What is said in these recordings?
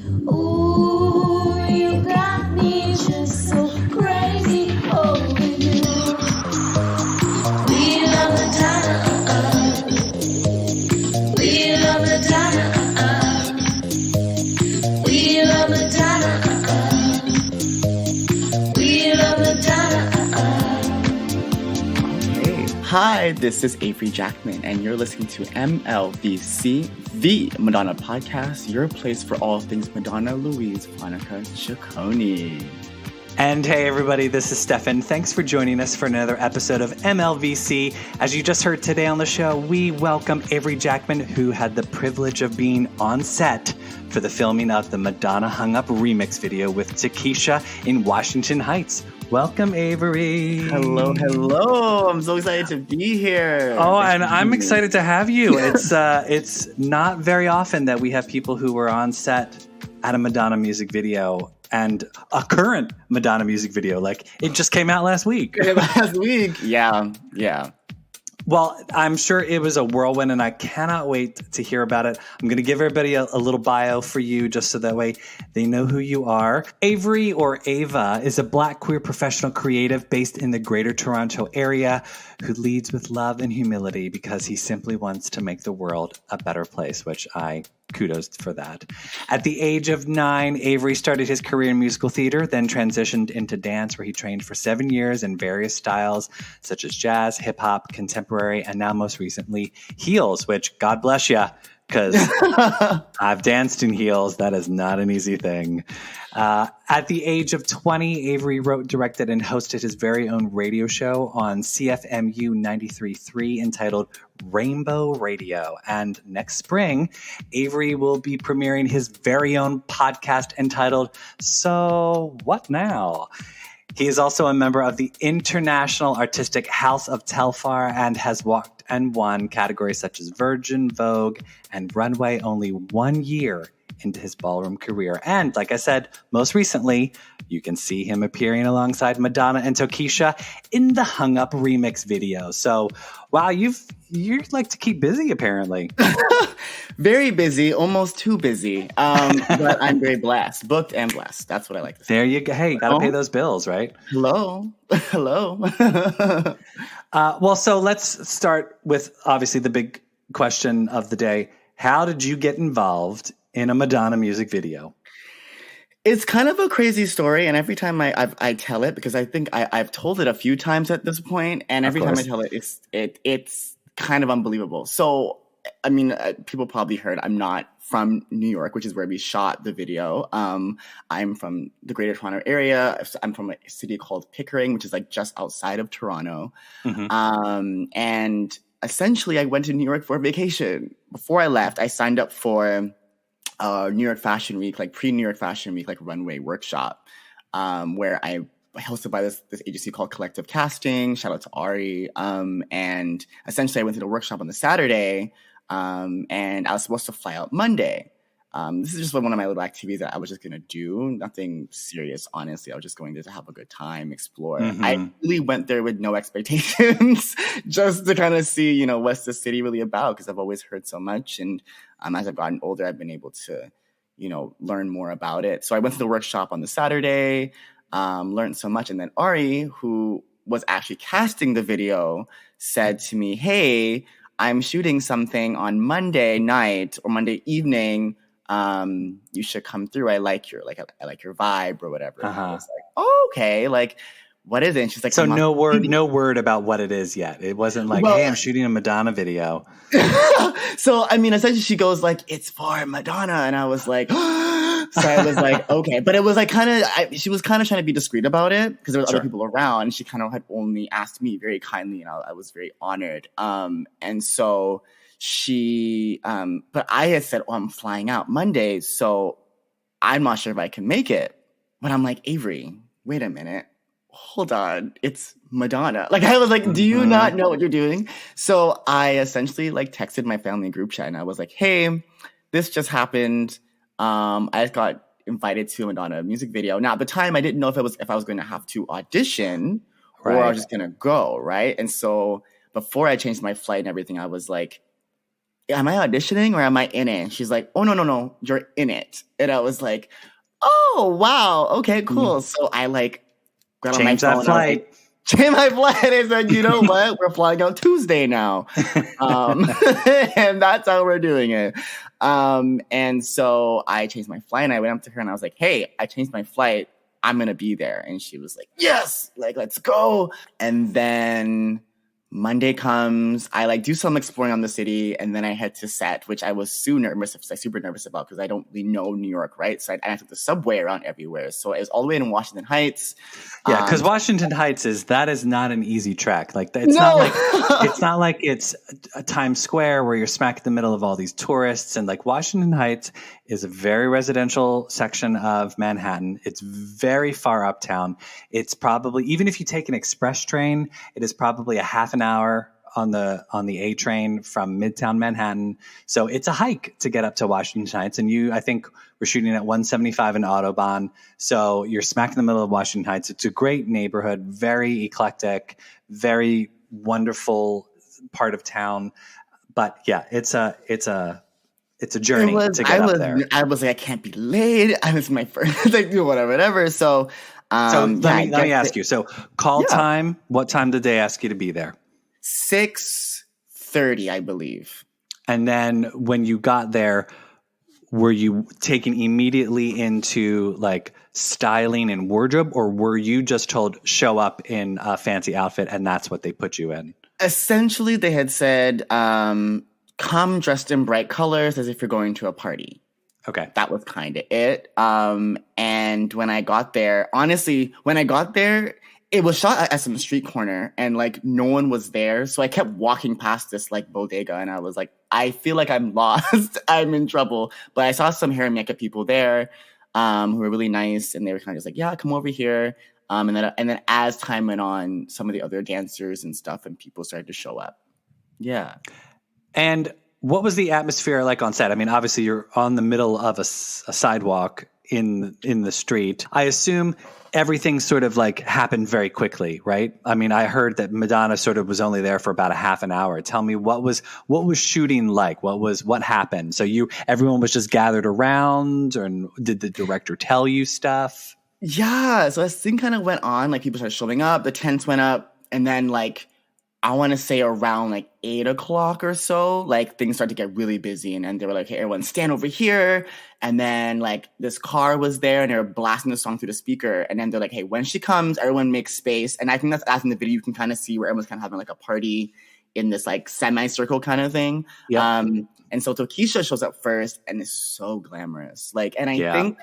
Ooh, you got me just so crazy over you. We love Madonna. We love Madonna. We love Madonna. We love Madonna. Hi, this is Avery Jackman, and you're listening to MLVC, the Madonna podcast, your place for all things Madonna, Louise, Monica, Ciccone. And hey, everybody, this is Stefan. Thanks for joining us for another episode of MLVC. As you just heard today on the show, we welcome Avery Jackman, who had the privilege of being on set for the filming of the Madonna Hung Up remix video with Tokischa in Washington Heights. Welcome, Avery. Hello. I'm so excited to be here. Oh, and I'm excited to have you. It's not very often that we have people who were on set at a Madonna music video and a current Madonna music video. Like, it just came out last week. Yeah. Well, I'm sure it was a whirlwind, and I cannot wait to hear about it. I'm going to give everybody a little bio for you just so that way they know who you are. Avery, or Ava, is a Black queer professional creative based in the Greater Toronto area who leads with love and humility because he simply wants to make the world a better place, which I kudos for that. At the age of 9, Avery started his career in musical theater, then transitioned into dance, where he trained for 7 years in various styles such as jazz, hip hop, contemporary, and now most recently heels, which God bless you, because I've danced in heels. That is not an easy thing. At the age of 20, Avery wrote, directed, and hosted his very own radio show on CFMU 93.3 entitled Rainbow Radio. And next spring, Avery will be premiering his very own podcast entitled So What Now? He is also a member of the International Artistic House of Telfar and has walked and won categories such as Virgin, Vogue, and Runway only 1 year into his ballroom career. And like I said, most recently, you can see him appearing alongside Madonna and Tokischa in the Hung Up remix video. So, wow, you like to keep busy, apparently. Very busy, almost too busy. But I'm very blessed, booked and blessed. That's what I like to say. There you go. Hey, gotta pay those bills, right? Hello. Well, so let's start with obviously the big question of the day. How did you get involved in a Madonna music video? It's kind of a crazy story, and every time I tell it, because I think I've told it a few times at this point, and every time I tell it, it's kind of unbelievable. So, I mean, people probably heard I'm not from New York, which is where we shot the video. I'm from the Greater Toronto area. I'm from a city called Pickering, which is like just outside of Toronto. Mm-hmm. And essentially, I went to New York for a vacation. Before I left, I signed up for New York Fashion Week, like pre-New York Fashion Week, like runway workshop, where I hosted by this agency called Collective Casting. Shout out to Ari. And essentially, I went to the workshop on the Saturday, and I was supposed to fly out Monday. This is just one of my little activities that I was just going to do. Nothing serious, honestly. I was just going there to have a good time, explore. Mm-hmm. I really went there with no expectations, just to kind of see, what's the city really about? Because I've always heard so much. And as I've gotten older, I've been able to, learn more about it. So I went to the workshop on the Saturday, learned so much. And then Ari, who was actually casting the video, said to me, hey, I'm shooting something on Monday night or Monday evening. You should come through. I like your vibe or whatever. Uh-huh. I was like, oh, okay. Like, what is it? And she's like, so no word about what it is yet. It wasn't like, hey, I'm shooting a Madonna video. So, I mean, essentially she goes like, it's for Madonna. And I was like, so I was like, okay. But it was like she was kind of trying to be discreet about it because there were other people around. And she kind of had only asked me very kindly, and I was very honored. And so she, but I had said, oh, I'm flying out Monday, so I'm not sure if I can make it. But I'm like, Avery, wait a minute. Hold on. It's Madonna. Like, I was like, do you not know what you're doing? So I essentially texted my family group chat, and I was like, hey, this just happened. I got invited to a Madonna music video. Now, at the time, I didn't know if I was going to have to audition or I was just going to go, right? And so before I changed my flight and everything, I was like, am I auditioning or am I in it? And she's like, oh, no, you're in it. And I was like, oh, wow. Okay, cool. So I like got on my Change that phone. flight. Change my flight. And I said, you know what? We're flying out Tuesday now. And that's how we're doing it. And so I changed my flight and I went up to her and I was like, hey, I changed my flight. I'm going to be there. And she was like, yes, like, let's go. And then Monday comes, I like do some exploring on the city, and then I head to set, which I was super nervous about because I don't really know New York, right? So I took the subway around everywhere. So it was all the way in Washington Heights. Yeah, because Washington Heights is not an easy track. Like it's not like it's a Times Square where you're smack in the middle of all these tourists. And like Washington Heights is a very residential section of Manhattan. It's very far uptown. It's probably, even if you take an express train, it is probably a half an hour on the A train from Midtown Manhattan. So it's a hike to get up to Washington Heights. And I think we're shooting at 175 in Autobahn. So you're smack in the middle of Washington Heights. It's a great neighborhood, very eclectic, very wonderful part of town. But yeah, it's a journey to get up there. I was like, I can't be late. I was my first, like, whatever. So let me ask you. So time, what time did they ask you to be there? 6:30, I believe. And then when you got there, were you taken immediately into like styling and wardrobe, or were you just told show up in a fancy outfit and that's what they put you in? Essentially, they had said, come dressed in bright colors as if you're going to a party. Okay. That was kind of it. And when I got there, honestly, it was shot at some street corner and like no one was there. So I kept walking past this like bodega and I was like, I feel like I'm lost. I'm in trouble. But I saw some hair and makeup people there who were really nice. And they were kind of just like, yeah, come over here. And then as time went on, some of the other dancers and stuff and people started to show up. Yeah. And what was the atmosphere like on set? I mean, obviously you're on the middle of a sidewalk in the street. I assume everything sort of like happened very quickly, right? I mean, I heard that Madonna sort of was only there for about a half an hour. Tell me what was shooting like? What happened? So everyone was just gathered around, or did the director tell you stuff? Yeah, so this thing kind of went on, like people started showing up, the tents went up, and then like I want to say around like 8 o'clock or so, like things started to get really busy. And then they were like, hey, everyone stand over here. And then like this car was there and they were blasting the song through the speaker. And then they're like, hey, when she comes, everyone makes space. And I think that's in the video. You can kind of see where everyone's kind of having like a party in this like semicircle kind of thing. Yep. And so Tokischa shows up first and is so glamorous. Like, and I think,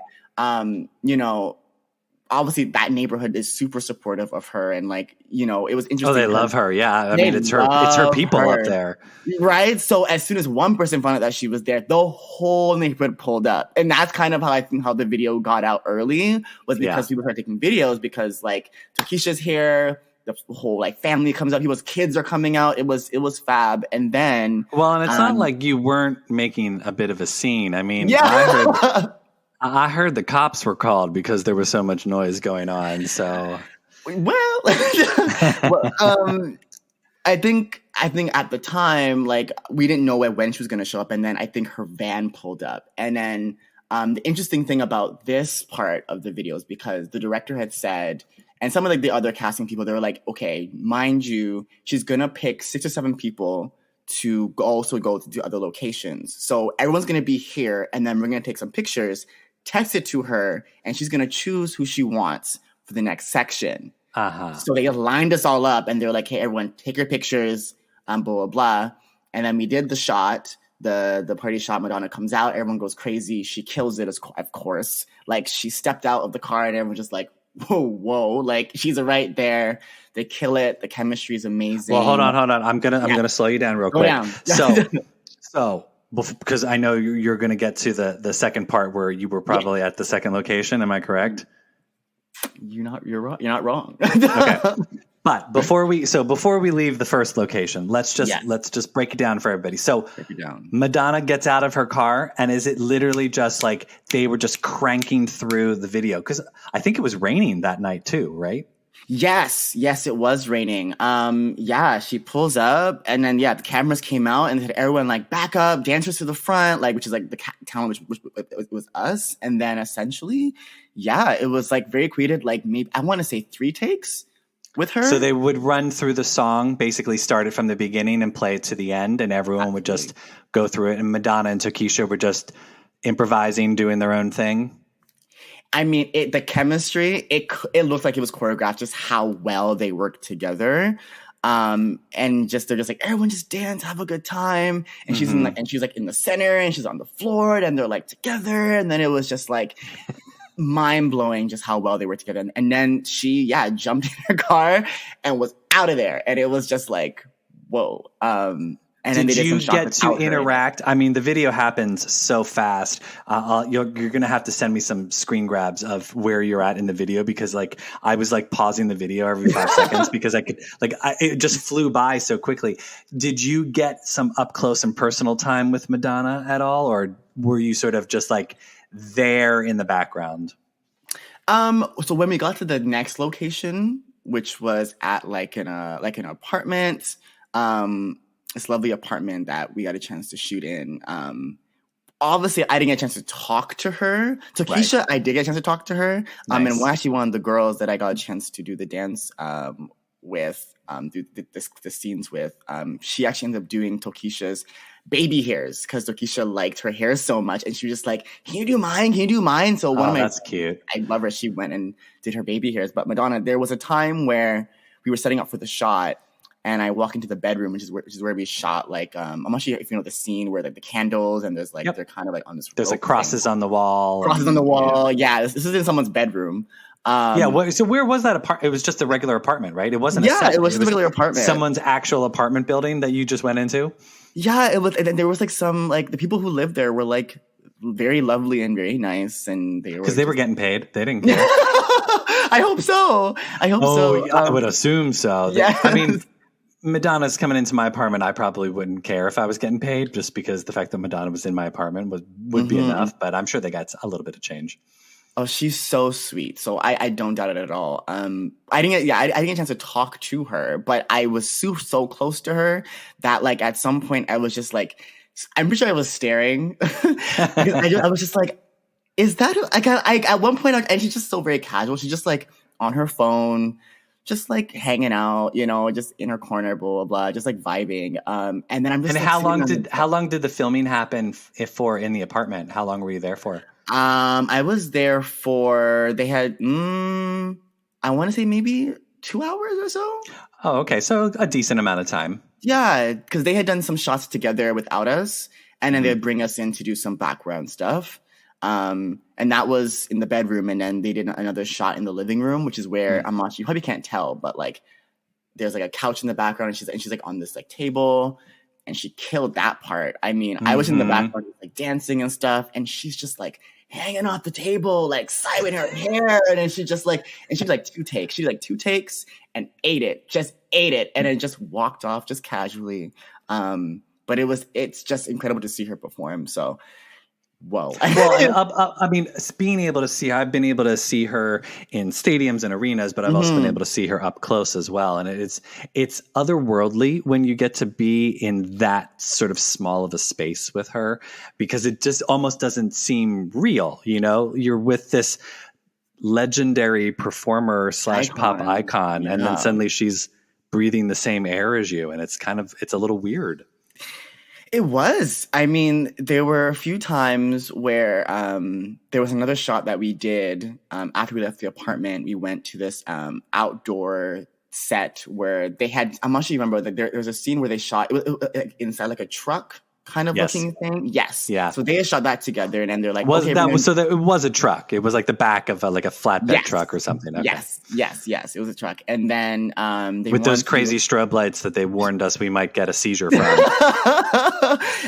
obviously that neighborhood is super supportive of her. And like, it was interesting. Oh, they love her. Yeah. I mean, it's her people up there. Right. So as soon as one person found out that she was there, the whole neighborhood pulled up. And that's kind of how I think how the video got out early was because people started taking videos because like Tokischa's here, the whole like family comes out. Kids are coming out. It was fab. And then, well, and it's not like you weren't making a bit of a scene. I mean, I heard the cops were called because there was so much noise going on. So, I think at the time, like we didn't know when she was going to show up, and then I think her van pulled up, and then the interesting thing about this part of the video is because the director had said, and some of like the other casting people, they were like, okay, mind you, she's gonna pick 6 or 7 people to also go to other locations, so everyone's gonna be here, and then we're gonna take some pictures. Text it to her, and she's going to choose who she wants for the next section. So they lined us all up, and they're like, hey, everyone, take your pictures, blah, blah, blah. And then we did the shot, the party shot. Madonna comes out. Everyone goes crazy. She kills it, of course. Like, she stepped out of the car, and everyone's just like, whoa. Like, she's right there. They kill it. The chemistry is amazing. Well, hold on. I'm gonna slow you down real quick. So because I know you're going to get to the second part where you were probably at the second location. Am I correct? You're not wrong. Okay. But before we leave the first location, let's just break it down for everybody. So Madonna gets out of her car, and is it literally just like they were just cranking through the video? Because I think it was raining that night too, right? Yes, yes, it was raining. Yeah, she pulls up, and then the cameras came out, and had everyone like back up, dancers to the front, like which is like the talent, which it was us, and then essentially, yeah, it was like very creative. Like maybe I want to say 3 takes with her. So they would run through the song, basically start it from the beginning and play it to the end, and everyone would just go through it. And Madonna and Tokischa were just improvising, doing their own thing. I mean, the chemistry, it looked like it was choreographed, just how well they worked together. And just, they're just like, everyone just dance, have a good time. And she's in she's like in the center, and she's on the floor, and they're like together. And then it was just like mind blowing just how well they were together. And then she, jumped in her car and was out of there. And it was just like, whoa. And did then they you did some get to interact? I mean, the video happens so fast. You're going to have to send me some screen grabs of where you're at in the video, because like I was like pausing the video every 5 seconds because I could it just flew by so quickly. Did you get some up close and personal time with Madonna at all, or were you sort of just like there in the background? So when we got to the next location, which was at like an apartment, this lovely apartment that we got a chance to shoot in. Obviously, I didn't get a chance to talk to her. Tokischa, right. I did get a chance to talk to her. Nice. And actually one of the girls that I got a chance to do the dance with, do the scenes with, she actually ended up doing Tokischa's baby hairs, because Tokischa liked her hair so much, and she was just like, "Can you do mine? Can you do mine?" So that's cute. I love her. She went and did her baby hairs. But Madonna, there was a time where we were setting up for the shot, and I walk into the bedroom, which is where we shot. Like, I'm not sure if you know the scene where like the candles, and there's like they're kind of like on this. There's like crosses on the wall. Crosses on the wall. Yeah, this is in someone's bedroom. So where was that apartment? It was just a regular apartment, right? It wasn't. Yeah, it was just a regular apartment. Someone's actual apartment building that you just went into. Yeah, it was. And then there was like some the people who lived there were like very lovely and very nice, and they were getting paid. They didn't care. I hope so. I would assume so. Yeah. I mean, Madonna's coming into my apartment. I probably wouldn't care if I was getting paid, just because the fact that Madonna was in my apartment would be enough. But I'm sure they got a little bit of change. Oh, she's so sweet. So I don't doubt it at all. I didn't get a chance to talk to her, but I was so close to her that like at some point I was just like, I'm pretty sure I was staring. I was just like, is that at one point, and she's just so very casual. She's just like on her phone, just like hanging out, just in her corner, blah blah blah, just like vibing. And then I'm just. And like, how long did the filming happen for in the apartment? How long were you there for? I was there for, they had, I want to say maybe 2 hours or so. Oh, okay. So a decent amount of time. Yeah, because they had done some shots together without us, and then they'd bring us in to do some background stuff. And that was in the bedroom, and then they did another shot in the living room, which is where you probably can't tell, but like there's like a couch in the background, and she's like on this like table, and she killed that part. I mean, I was in the background like dancing and stuff, and she's just like hanging off the table, like sideways her hair, and she was like 2 takes. She did like 2 takes and ate it, and then just walked off just casually. But it's just incredible to see her perform. So. Whoa. Well, I mean, being able to see, I've been able to see her in stadiums and arenas, but I've also been able to see her up close as well. And it's otherworldly when you get to be in that sort of small of a space with her, because it just almost doesn't seem real. You're with this legendary performer / pop icon, and then suddenly she's breathing the same air as you. And it's a little weird. It was. I mean, there were a few times where there was another shot that we did after we left the apartment. We went to this outdoor set where they had, I'm not sure you remember, that there was a scene where they shot it was inside like a truck kind of looking thing. Yes. Yeah. So they had shot that together, and then they're like, it was a truck. It was like the back of like a flatbed truck or something. Okay. Yes. It was a truck. And then with those crazy strobe lights that they warned us we might get a seizure from.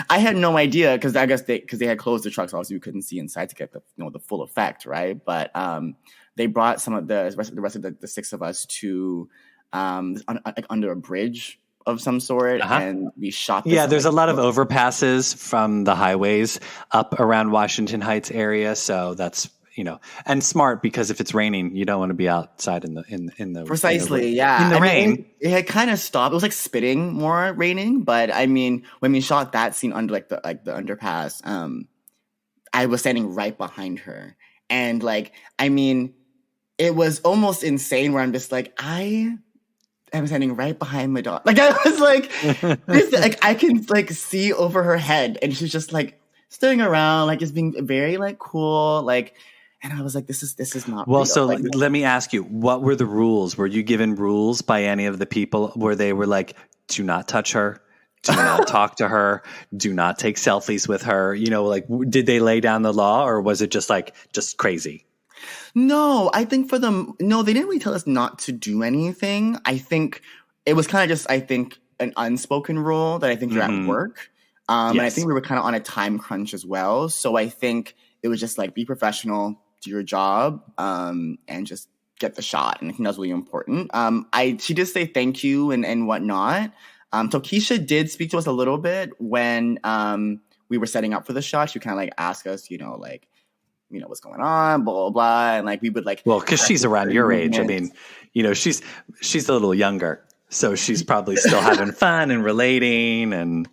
I had no idea, because I guess because they had closed the truck, so obviously we couldn't see inside to get the full effect, right? But they brought some of the rest of the 6 of us to under a bridge of some sort, and we shot this. Yeah, there's a lot of overpasses from the highways up around Washington Heights area, so and smart, because if it's raining, you don't want to be outside in the Precisely, in yeah. the rain. It had kind of stopped. It was like spitting more raining, but I mean, when we shot that scene under the underpass, I was standing right behind her, and like, I mean, it was almost insane. Where I'm just like, I am standing right behind Madonna. Like, I was like, like I can like see over her head, and she's just like staring around, like just being very like cool, like. And I was like, this is not well, real. so like, let me ask you, what were the rules? Were you given rules by any of the people where they were like, do not touch her, do not talk to her, do not take selfies with her? Like, did they lay down the law, or was it just crazy? No, I think for them, no, they didn't really tell us not to do anything. I think it was kind of just, an unspoken rule that I think you're at work. And I think we were kind of on a time crunch as well. So I think it was just like, be professional, do your job, and just get the shot. And I think that was really important. She did say thank you and whatnot. Tokischa did speak to us a little bit when we were setting up for the shot. She kind of like asked us, what's going on, blah, blah, blah. And like, we would like, well, cause she's around your age. I mean, she's a little younger, so she's probably still having fun and relating and.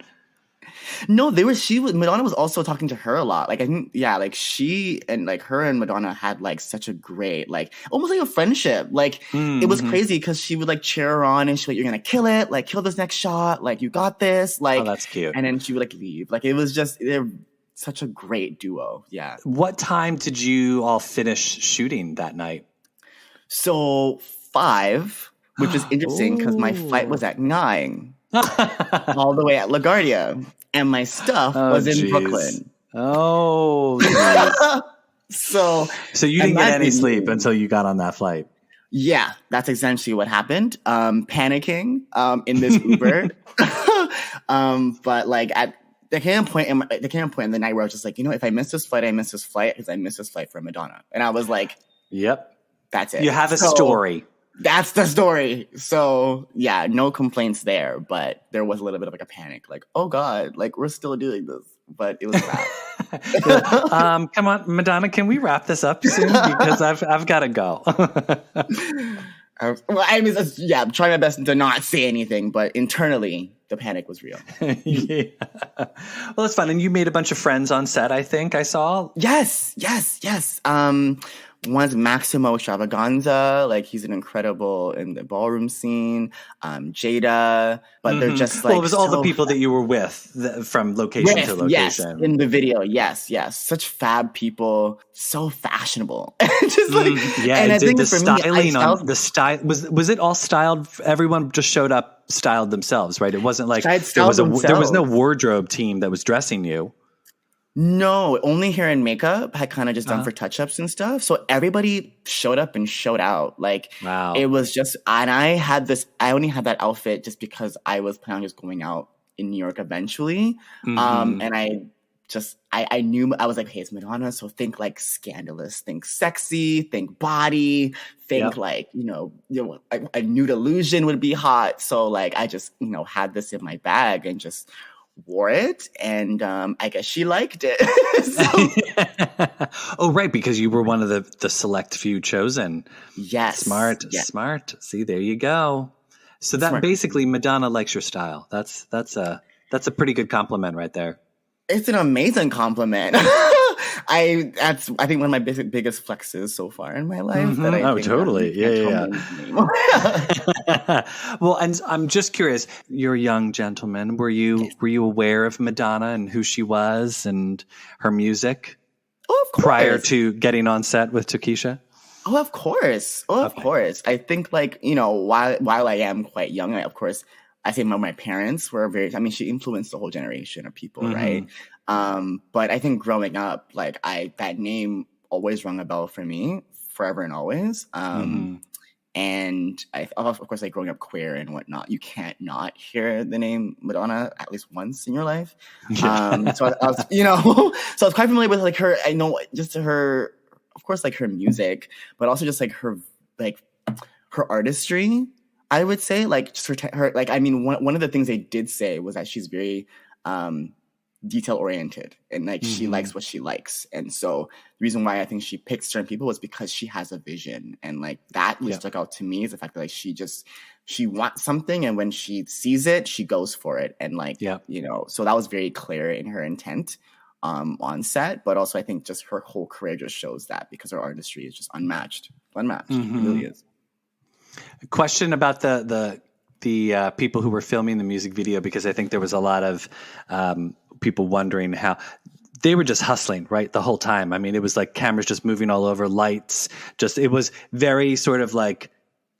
No, Madonna was also talking to her a lot. Like, I think, yeah, like she and like her and Madonna had like such a great, like almost like a friendship. Like it was crazy because she would like cheer her on and she's like, you're going to kill it. Like, kill this next shot. Like, you got this. Like, oh, that's cute. And then she would like leave. Like, it was just, they're such a great duo. Yeah. What time did you all finish shooting that night? So 5, which is interesting because my flight was at 9 all the way at LaGuardia. And my stuff was in Brooklyn. Oh, so you didn't get any sleep until you got on that flight. Yeah, that's essentially what happened. Panicking in this Uber. But like at the point in the night where I was just like, if I miss this flight, I miss this flight because I miss this flight for Madonna. And I was like, yep, that's it. You have a story. That's the story. So yeah, no complaints there, but there was a little bit of like a panic, like, oh God, like we're still doing this, but it was bad. Come on, Madonna, can we wrap this up soon? Because I've got to go. Well, I mean, yeah, I'm trying my best to not say anything, but internally the panic was real. Yeah. Well, it's fun. And you made a bunch of friends on set, I think I saw. Yes. One's Maximo Extravaganza, like he's an incredible in the ballroom scene. Jada, but they're just like, well, it was all the people that you were with from location to location. Yes, in the video. Yes. Such fab people, so fashionable. Just like, and I think the for styling me, on the style was it all styled? Everyone just showed up styled themselves, right? It wasn't like there was no wardrobe team that was dressing you. No, only hair and makeup had kind of just done for touch-ups and stuff. So everybody showed up and showed out. Like, wow. It was just, and I only had that outfit just because I was planning on just going out in New York eventually. And I knew, I was like, hey, it's Madonna. So think like scandalous, think sexy, think body, think like, a nude illusion would be hot. So like, I just, had this in my bag and just wore it, and I guess she liked it. Oh, right, because you were one of the select few chosen. Yes. Smart. See, there you go. So that basically Madonna likes your style. That's a pretty good compliment right there. It's an amazing compliment. I think one of my biggest flexes so far in my life. Totally. Yeah. Well, and I'm just curious, you're a young gentleman. Were you aware of Madonna and who she was and her music? Oh, of course. Prior to getting on set with Tokischa? Oh, of course. Of course. I think while I am quite young, of course, I say my parents were she influenced the whole generation of people, right? But I think growing up, that name always rung a bell for me forever and always. And of course, growing up queer and whatnot, you can't not hear the name Madonna at least once in your life. So I was, so I was quite familiar with her. I know just her, of course, her music, but also just her artistry. I would say, just her one of the things they did say was that she's very detail oriented, and like she likes what she likes. And so the reason why I think she picked certain people was because she has a vision, and like that really stuck out to me is the fact that like she wants something, and when she sees it, she goes for it. And like you know, so that was very clear in her intent on set, but also I think just her whole career just shows that, because her artistry is just unmatched. It really is. A question about the people who were filming the music video, because I think there was a lot of people wondering how they were just hustling, right, the whole time. I mean, it was like cameras just moving all over, lights, it was very sort of like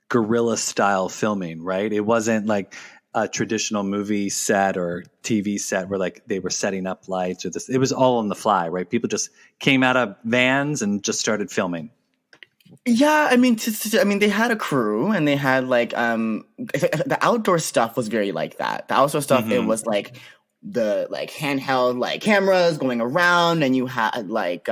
guerrilla style filming, right? It wasn't like a traditional movie set or TV set where like they were setting up lights or this. It was all on the fly, right? People just came out of vans and just started filming. Yeah, I mean, they had a crew, and they had like the outdoor stuff was very like that. The outdoor stuff, it was like the like handheld like cameras going around, and you had like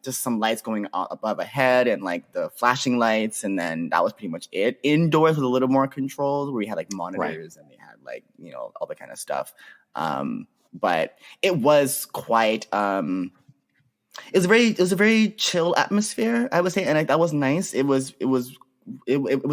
just some lights going above a head, and like the flashing lights, and then that was pretty much it. Indoors was a little more controlled, where we had like monitors, and they had like, you know, all the kind of stuff. But it was quite it was a very chill atmosphere, I would say, and that was nice. It wasn't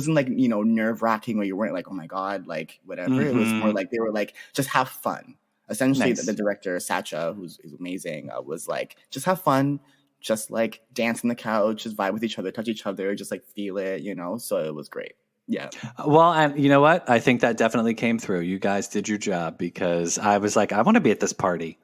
like, you know, nerve-wracking where you weren't like, oh my god, like whatever. It was more like they were like, just have fun. Essentially, the director Sacha, who's amazing, was like, just have fun, just like dance on the couch, just vibe with each other, touch each other, just like feel it, you know. So it was great. Yeah. Well, and you know what? I think that definitely came through. You guys did your job, because I was like, I want to be at this party.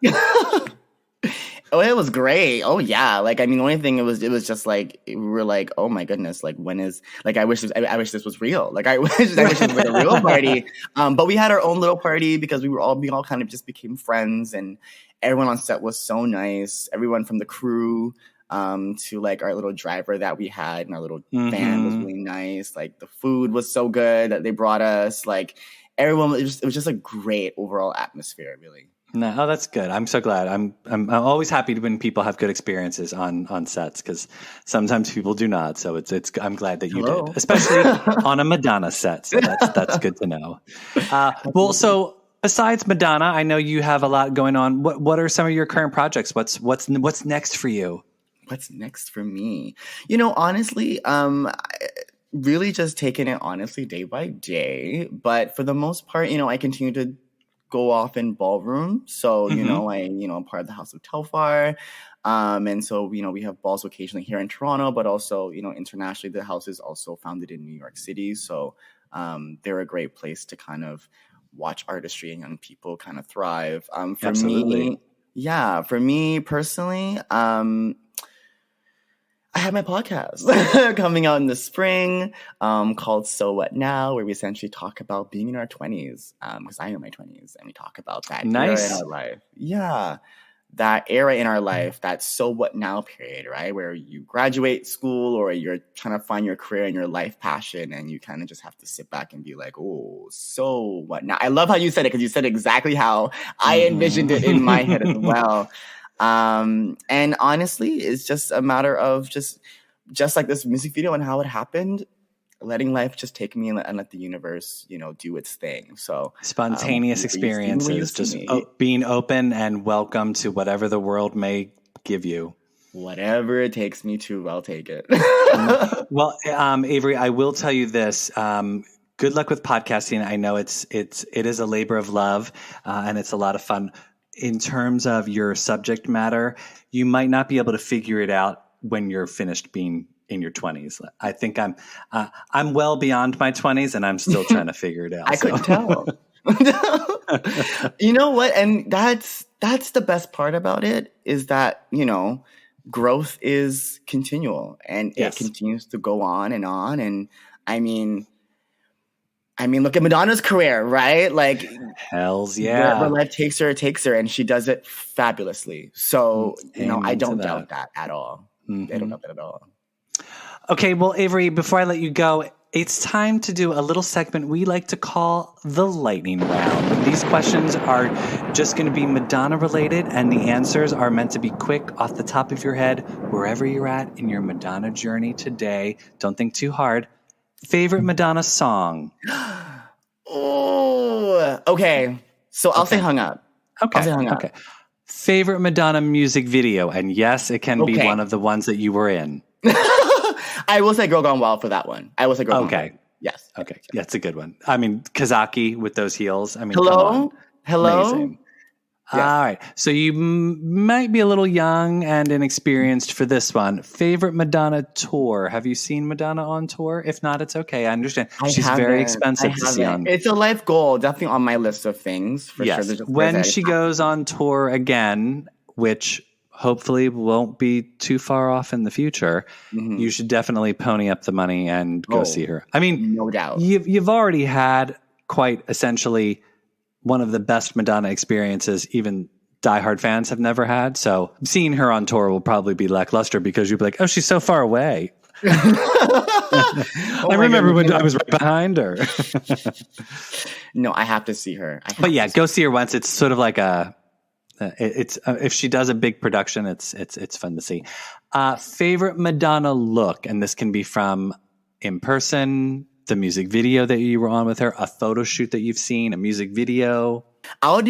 Oh, it was great. Oh yeah. Like, I mean, the only thing it was just like, we were like, oh my goodness, like when is, like, I wish this was real. Like, I wish it was like a real party. But we had our own little party, because we all kind of just became friends, and everyone on set was so nice. Everyone from the crew to like our little driver that we had, and our little van was really nice. Like the food was so good that they brought us. Like everyone, it was just a great overall atmosphere, really. No, oh, that's good. I'm so glad. I'm always happy when people have good experiences on sets, because sometimes people do not. So it's I'm glad that you did, especially on a Madonna set. So that's good to know. Well, so besides Madonna, I know you have a lot going on. What are some of your current projects? What's next for you? What's next for me? You know, honestly, really just taking it honestly day by day. But for the most part, you know, I continue to go off in ballroom. So, you know, I'm part of the House of Telfar. And so, you know, we have balls occasionally here in Toronto, but also, you know, internationally, the house is also founded in New York City. So they're a great place to kind of watch artistry and young people kind of thrive. For me personally, I have my podcast coming out in the spring called So What Now, where we essentially talk about being in our 20s, because I am in my 20s, and we talk about that era in our life. Yeah, that era in our life, that so what now period, right? Where you graduate school, or you're trying to find your career and your life passion, and you kind of just have to sit back and be like, oh, so what now? I love how you said it, because you said exactly how I envisioned it in my head as well. And honestly, it's just a matter of just like this music video and how it happened, letting life just take me and let the universe, you know, do its thing. So spontaneous experiences, just being open and welcome to whatever the world may give you. Whatever it takes me to, I'll take it. Well, Avery, I will tell you this. Good luck with podcasting. I know it is a labor of love, and it's a lot of fun. In terms of your subject matter, you might not be able to figure it out when you're finished being in your 20s. I think I'm well beyond my 20s, and I'm still trying to figure it out. I couldn't tell. You know what? And that's the best part about it, is that, you know, growth is continual, and it continues to go on. And I mean, look at Madonna's career, right? Like, hells yeah. Wherever life takes her, and she does it fabulously. So, you know, I don't doubt that at all. I don't doubt that at all. Okay, well, Avery, before I let you go, it's time to do a little segment we like to call the lightning round. These questions are just going to be Madonna related, and the answers are meant to be quick, off the top of your head, wherever you're at in your Madonna journey today. Don't think too hard. Favorite Madonna song? Oh, okay. So I'll say Hung Up. Okay. I'll say Hung Up. Okay. Favorite Madonna music video? And yes, it can be one of the ones that you were in. I will say Girl Gone Wild for that one. I will say Girl Gone Wild. Yes. Okay. Yeah, it's a good one. I mean, Kazaki with those heels. I mean, Hello? Amazing. Yes. All right. So you might be a little young and inexperienced for this one. Favorite Madonna tour? Have you seen Madonna on tour? If not, it's okay. I understand. She's very expensive to see on. It's a life goal. Definitely on my list of things. For yes. Sure. When she goes on tour again, which hopefully won't be too far off in the future, you should definitely pony up the money and go see her. I mean, no doubt. You've already had quite essentially one of the best Madonna experiences even diehard fans have never had. So seeing her on tour will probably be lackluster because you'll be like, oh, she's so far away. I remember when I was right behind her. No, I have to see her. But yeah, go see her once. It's sort of like it's if she does a big production, it's fun to see. Favorite Madonna look, and this can be from in person, the music video that you were on with her, a photo shoot that you've seen, a music video. I'll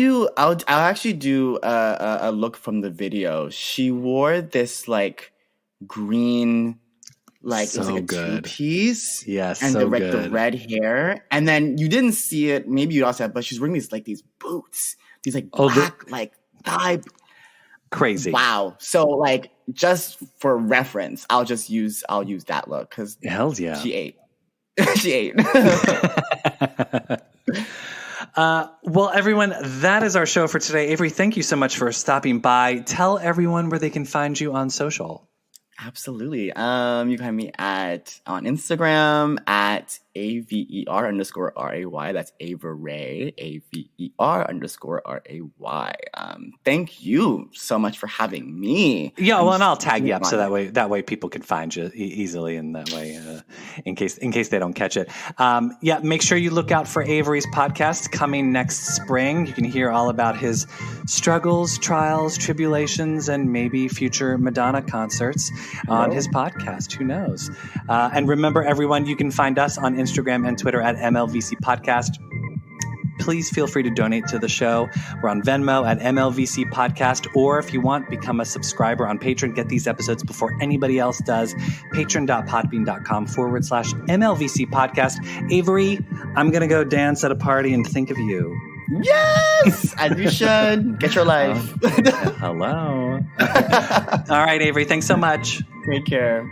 actually do a look from the video. She wore this like green, like it was like a two-piece. Yes, and so the good. red hair. And then you didn't see it, maybe you also have, but she's wearing these boots, these like black like thigh. Crazy. Wow. So like just for reference, I'll use that look because hell yeah, she ate. She ate. Well, everyone, that is our show for today. Avery, thank you so much for stopping by. Tell everyone where they can find you on social. Absolutely. You can find me on Instagram at AVER_RAY. That's Avery, AVER_RAY. Thank you so much for having me. Yeah, well, and I'll tag you up so that way people can find you easily, and that way, in case they don't catch it. Yeah, make sure you look out for Avery's podcast coming next spring. You can hear all about his struggles, trials, tribulations, and maybe future Madonna concerts on his podcast. Who knows? And remember, everyone, you can find us on Instagram and Twitter at MLVC Podcast. Please feel free to donate to the show. We're on Venmo at MLVC Podcast, or if you want, become a subscriber on Patreon. Get these episodes before anybody else does. Patreon.podbean.com/MLVC Podcast. Avery, I'm going to go dance at a party and think of you. Yes, as you should. Get your life. Hello. All right, Avery, thanks so much. Take care.